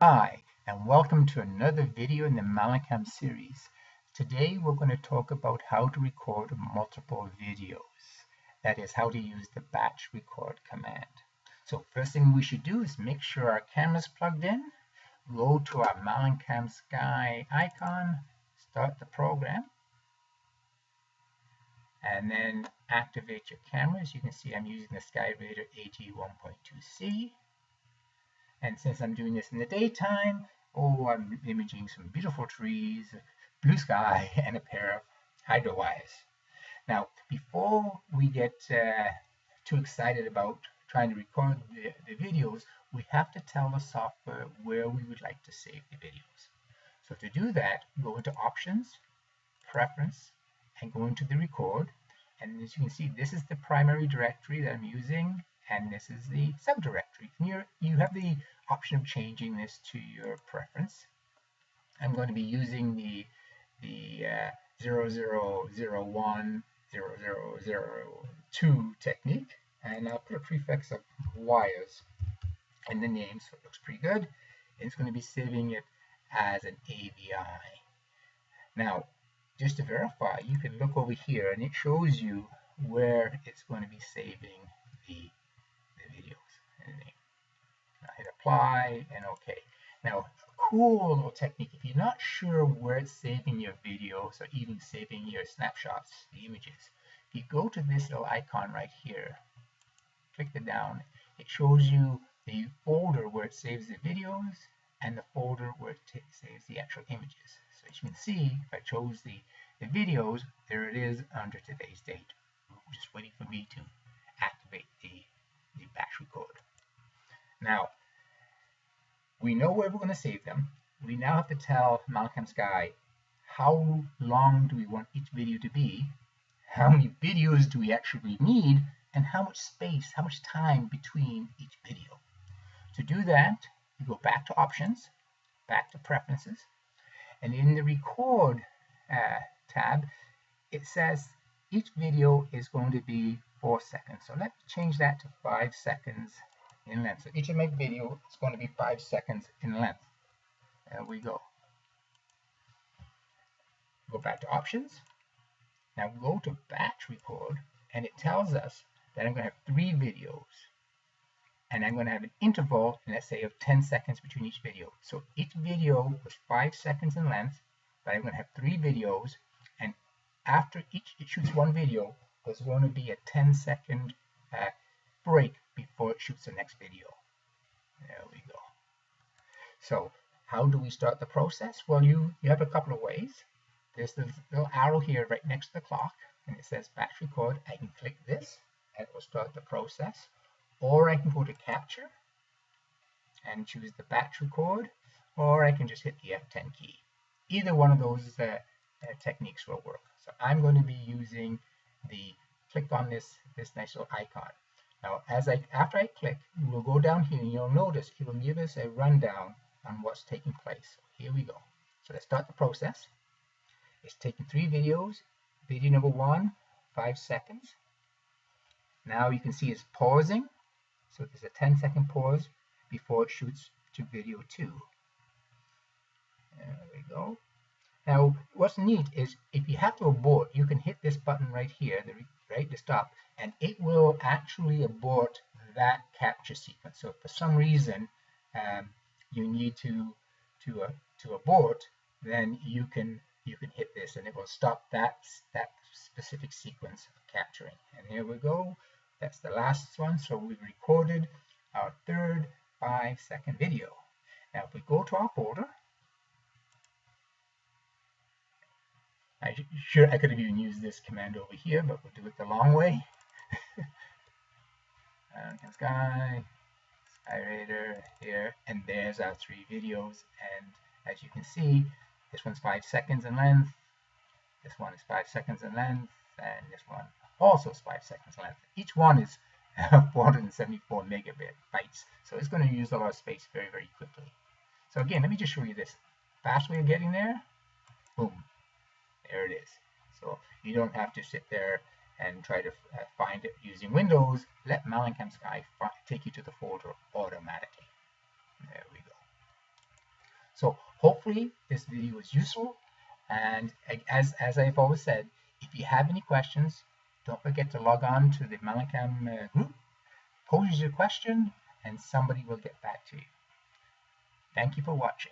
Hi, and welcome to another video in the MallincamSky series. Today we're going to talk about how to record multiple videos. That is, how to use the batch record command. So first thing we should do is make sure our camera is plugged in. Go to our MallincamSky icon, start the program, and then activate your camera. As you can see, I'm using the SkyRaider AG1.2C. And since I'm doing this in the daytime, I'm imaging some beautiful trees, blue sky, and a pair of hydro wires. Now, before we get too excited about trying to record the videos, we have to tell the software where we would like to save the videos. So to do that, go into Options, Preference, and go into the Record. And as you can see, this is the primary directory that I'm using, and this is the subdirectory. And you have the option of changing this to your preference. I'm going to be using the 0001, 0002 technique, and I'll put a prefix of wires in the name, so it looks pretty good. And it's going to be saving it as an AVI. Now, just to verify, you can look over here and it shows you where it's going to be saving the videos. And I hit apply and OK. Now, a cool little technique, if you're not sure where it's saving your videos or even saving your snapshots, the images, if you go to this little icon right here, click it down, it shows you the folder where it saves the videos and the folder where it saves the actual images. So as you can see, if I chose the videos, there it is under today's date. Just waiting for me to activate the batch record. Now, we know where we're going to save them. We now have to tell MallincamSky how long do we want each video to be, how many videos do we actually need, and how much space, how much time between each video. To do that, you go back to Options, back to Preferences, and in the Record tab, it says each video is going to be 4 seconds. So let's change that to 5 seconds in length. So each of my videos is going to be 5 seconds in length. There we go. Go back to Options. Now go to Batch Record, and it tells us that I'm going to have 3 videos. And I'm going to have an interval, let's say, of 10 seconds between each video. So each video was 5 seconds in length, but I'm going to have 3 videos, and after it shoots one video, there's going to be a 10-second break before it shoots the next video. There we go. So how do we start the process? Well, you have a couple of ways. There's the little arrow here right next to the clock, and it says batch record. I can click this, and it will start the process. Or I can go to Capture and choose the batch record, or I can just hit the F10 key. Either one of those techniques will work. So I'm going to be using the click on this nice little icon. Now, after I click, we'll go down here and you'll notice it will give us a rundown on what's taking place. So here we go. So let's start the process. It's taking 3 videos. Video number 1, 5 seconds. Now you can see it's pausing. So there's a 10-second pause before it shoots to video 2. There we go. Now, what's neat is if you have to abort, you can hit this button right here, to stop, and it will actually abort that capture sequence. So if for some reason you need to abort, then you can hit this, and it will stop that specific sequence of capturing. And here we go. That's the last one. So we've recorded our 3rd 5-second video. Now, if we go to our folder, I could have even used this command over here, but we'll do it the long way. SkyRaider here, and there's our 3 videos. And as you can see, this one's 5 seconds in length, this one is 5 seconds in length, and this one also is 5 seconds in length. Each one is 474 megabytes, so it's going to use a lot of space very, very quickly. So again, let me just show you this fast way of getting there. Boom. There it is. So you don't have to sit there and try to find it using Windows. Let MallincamSky take you to the folder automatically. There we go. So hopefully this video was useful, and as I've always said, if you have any questions, don't forget to log on to the Mallincam group, pose your question, and somebody will get back to you. Thank you for watching.